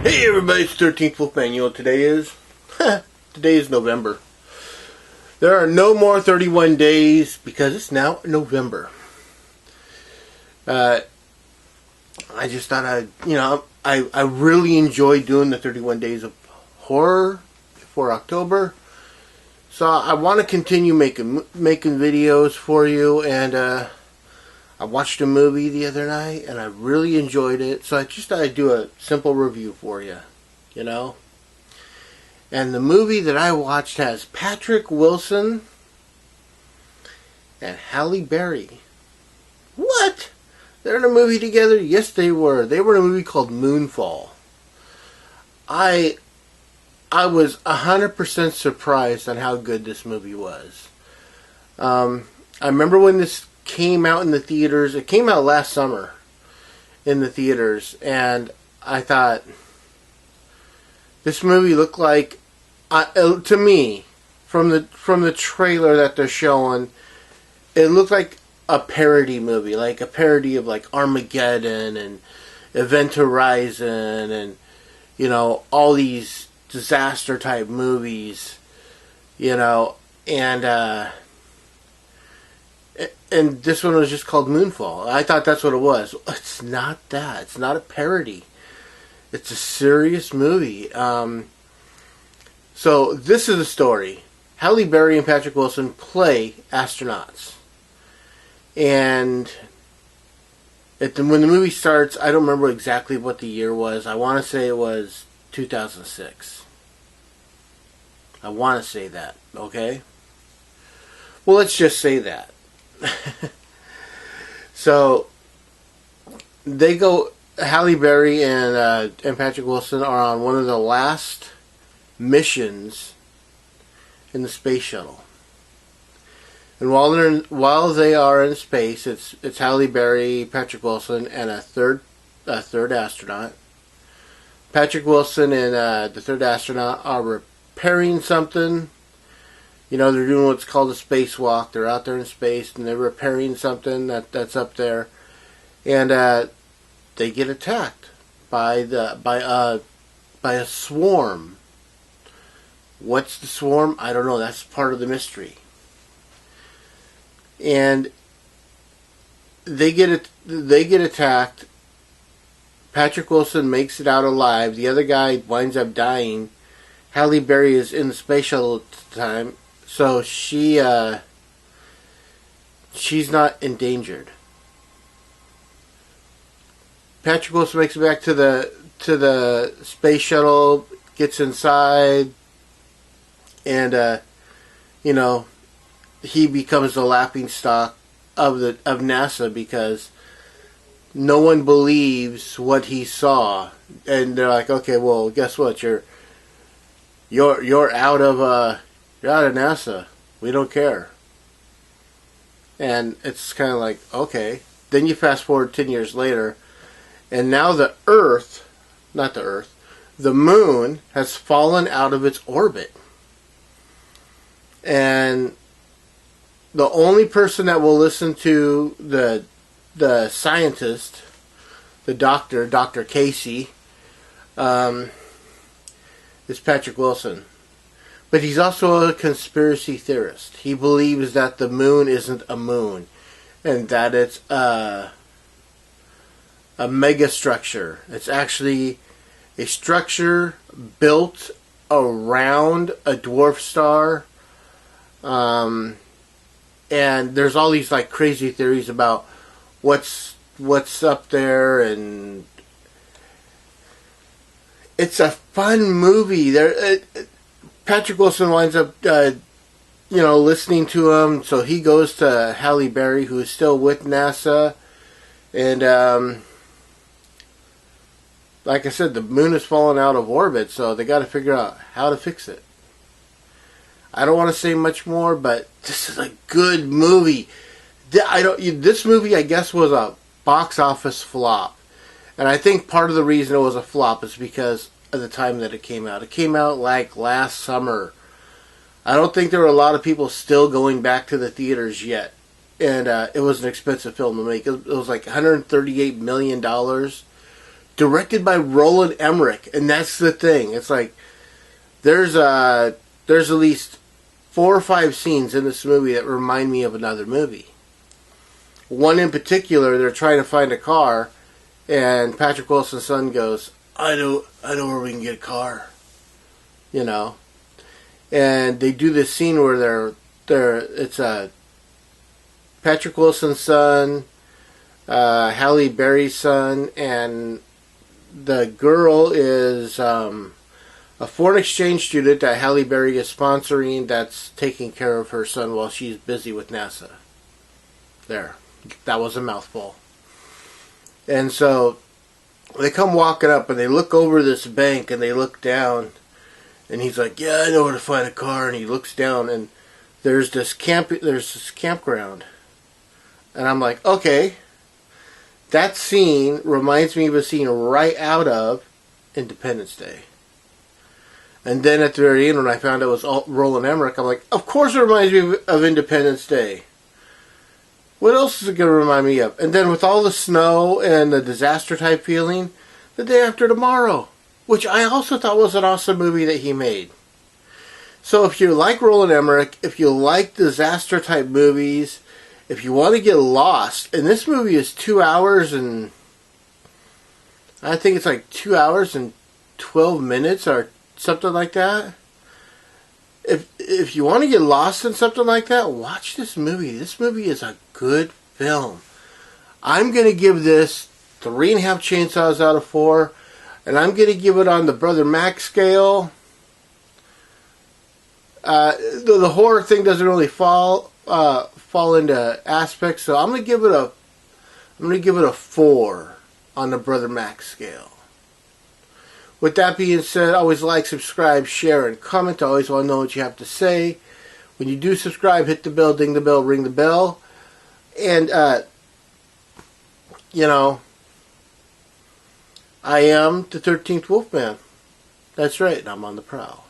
Hey everybody, it's 13th Wolfman. You know what today is? Today is November. There are no more 31 days because it's now November. I just thought I really enjoyed doing the 31 days of horror for October. So I want to continue making videos for you, and I watched a movie the other night, and I really enjoyed it. So I just thought I'd do a simple review for you, And the movie that I watched has Patrick Wilson and Halle Berry. What? They're in a movie together? Yes, they were. They were in a movie called Moonfall. I was 100% surprised on how good this movie was. I remember when this came out in the theaters. It came out last summer in the theaters, and I thought this movie looked like, to me, from the trailer that they're showing, it looked like a parody movie, like a parody of like Armageddon and Event Horizon and all these disaster type movies, and this one was just called Moonfall. I thought that's what it was. It's not that. It's not a parody. It's a serious movie. So this is the story. Halle Berry and Patrick Wilson play astronauts. And when the movie starts, I don't remember exactly what the year was. I want to say it was 2006. I want to say that, okay? Well, let's just say that. So they go. Halle Berry and Patrick Wilson are on one of the last missions in the space shuttle. And while they are in space, it's Halle Berry, Patrick Wilson, and a third astronaut. Patrick Wilson and the third astronaut are repairing something. They're doing what's called a spacewalk. They're out there in space, and they're repairing something that's up there. And they get attacked by a swarm. What's the swarm? I don't know. That's part of the mystery. And they get attacked. Patrick Wilson makes it out alive. The other guy winds up dying. Halle Berry is in the space shuttle at the time. So she's not endangered. Patrick Wilson makes it back to the space shuttle, gets inside, and he becomes the laughingstock of NASA because no one believes what he saw, and they're like, okay, well, guess what? You're out of NASA. We don't care. And it's kind of like, okay. Then you fast forward 10 years later, and now the moon has fallen out of its orbit. And the only person that will listen to the scientist, the doctor, Dr. Casey, is Patrick Wilson. But he's also a conspiracy theorist. He believes that the moon isn't a moon, and that it's a mega structure. It's actually a structure built around a dwarf star. And there's all these like crazy theories about what's up there, and it's a fun movie. Patrick Wilson winds up, listening to him, so he goes to Halle Berry, who is still with NASA, and like I said, the moon has fallen out of orbit, so they got to figure out how to fix it. I don't want to say much more, but this is a good movie. This movie, I guess, was a box office flop, and I think part of the reason it was a flop is because of the time that it came out. It came out like last summer. I don't think there were a lot of people still going back to the theaters yet, and it was an expensive film to make. It was like $138 million directed by Roland Emmerich, and that's the thing. It's like there's at least 4 or 5 scenes in this movie that remind me of another movie. One in particular, they're trying to find a car, and Patrick Wilson's son goes, I know where we can get a car. You know? And they do this scene where it's Patrick Wilson's son, Halle Berry's son, and the girl is a foreign exchange student that Halle Berry is sponsoring that's taking care of her son while she's busy with NASA. There. That was a mouthful. And so they come walking up and they look over this bank and they look down and he's like, yeah, I know where to find a car. And he looks down and there's this campground. And I'm like, okay, that scene reminds me of a scene right out of Independence Day. And then at the very end when I found out it was Roland Emmerich, I'm like, of course it reminds me of Independence Day. What else is it going to remind me of? And then with all the snow and the disaster type feeling, The Day After Tomorrow, which I also thought was an awesome movie that he made. So if you like Roland Emmerich, if you like disaster type movies, if you want to get lost, and this movie is 2 hours and I think it's like 2 hours and 12 minutes or something like that. If you want to get lost in something like that, watch this movie. This movie is a good film. I'm going to give this 3.5 chainsaws out of 4. And I'm going to give it on the Brother Mac scale. The horror thing doesn't really fall into aspects, so I'm going to give it a 4 on the Brother Mac scale. With that being said, always like, subscribe, share, and comment. I always want to know what you have to say. When you do subscribe, hit the bell, ding the bell, ring the bell. And, you know, I am the 13th Wolfman. That's right, and I'm on the prowl.